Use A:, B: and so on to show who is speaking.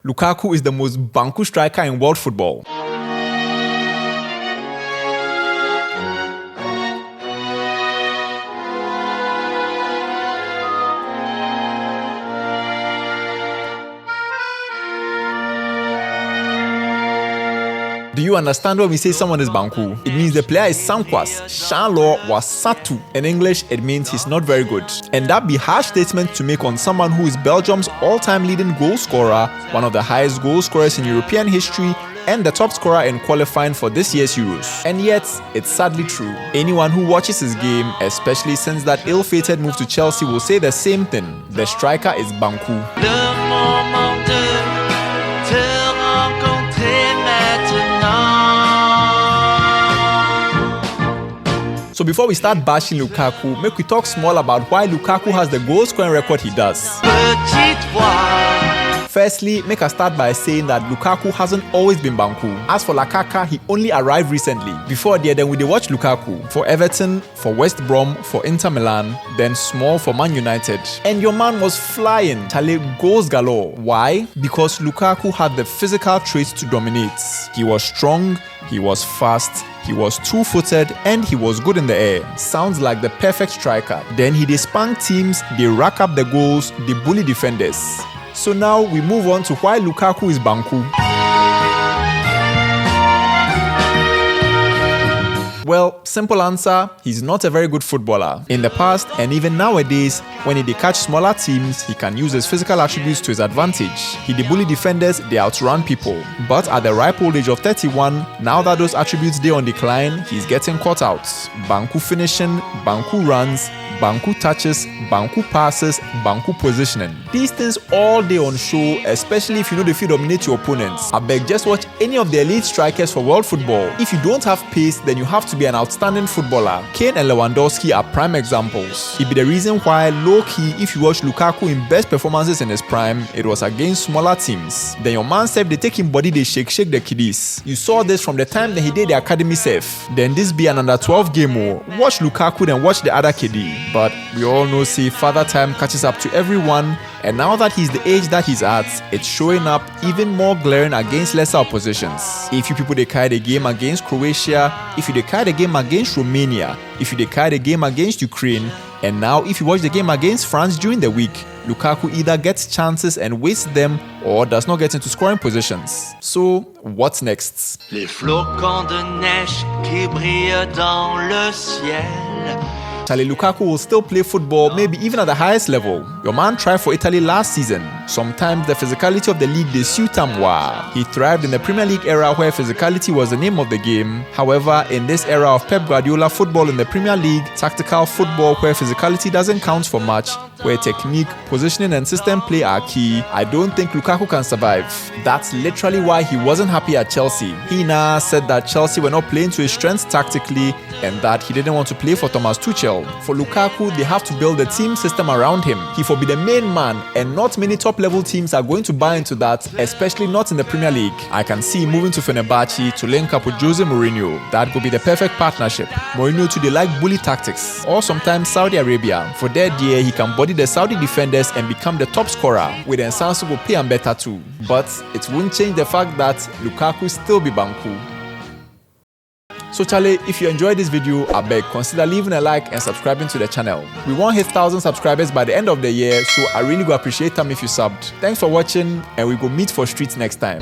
A: Lukaku is the most Banku striker in world football. Do you understand when we say someone is Banku? It means the player is Sankwas, Shanlo, Wasatu. In English, it means he's not very good. And that'd be a harsh statement to make on someone who is Belgium's all-time leading goal scorer, one of the highest goal scorers in European history, and the top scorer in qualifying for this year's Euros. And yet, it's sadly true. Anyone who watches his game, especially since that ill-fated move to Chelsea, will say the same thing. The striker is Banku. So before we start bashing Lukaku, make we talk small about why Lukaku has the goal scoring record he does. Firstly, make us start by saying that Lukaku hasn't always been Banku. As for Lakaka, he only arrived recently. Before that, then we did watch Lukaku for Everton, for West Brom, for Inter Milan, then small for Man United. And your man was flying, Chale, goals galore. Why? Because Lukaku had the physical traits to dominate. He was strong, he was fast, he was two-footed, and he was good in the air. Sounds like the perfect striker. Then he spunk teams, they rack up the goals, they bully defenders. So now we move on to why Lukaku is Banku. Well, simple answer, he's not a very good footballer. In the past, and even nowadays, when he catch smaller teams, he can use his physical attributes to his advantage. He bully defenders, they outrun people. But at the ripe old age of 31, now that those attributes they on decline, he's getting caught out. Banku finishing, Banku runs, Banku touches, Banku passes, Banku positioning. These things all day on show, especially if you know the field dominate your opponents. I beg, just watch any of the elite strikers for world football. If you don't have pace, then you have to be an outstanding footballer. Kane and Lewandowski are prime examples. It be the reason why, low-key, if you watch Lukaku in best performances in his prime, it was against smaller teams. Then your man said they take him body, they shake the kiddies. You saw this from the time that he did the academy safe. Then this be an under 12 game more. Watch Lukaku then watch the other kiddie. But we all know, see, father time catches up to everyone, and now that he's the age that he's at, it's showing up even more glaring against lesser oppositions. If you people they carry the game against Croatia, if you they carry the game against Romania, if you they carry the game against Ukraine, and now if you watch the game against France during the week, Lukaku either gets chances and wastes them or does not get into scoring positions. So, what's next? Les flocons de neige qui brillent dans le ciel. Chale, Lukaku will still play football, maybe even at the highest level. Your man tried for Italy last season. Sometimes the physicality of the league they suit him. He thrived in the Premier League era where physicality was the name of the game. However, in this era of Pep Guardiola football in the Premier League, tactical football where physicality doesn't count for much, where technique, positioning and system play are key, I don't think Lukaku can survive. That's literally why he wasn't happy at Chelsea. He now said that Chelsea were not playing to his strengths tactically and that he didn't want to play for Thomas Tuchel. For Lukaku, they have to build a team system around him. He will be the main man, and not many top-level teams are going to buy into that, especially not in the Premier League. I can see him moving to Fenerbahce to link up with Jose Mourinho. That could be the perfect partnership. Mourinho too, they like bully tactics. Or sometimes Saudi Arabia. For their dear, he can body the Saudi defenders and become the top scorer, with Ensansu will pay him better too. But it won't change the fact that Lukaku still be Banku. So Chale, if you enjoyed this video, I beg consider leaving a like and subscribing to the channel. We want hit 1,000 subscribers by the end of the year, so I really go appreciate them if you subbed. Thanks for watching, and we go meet for streets next time.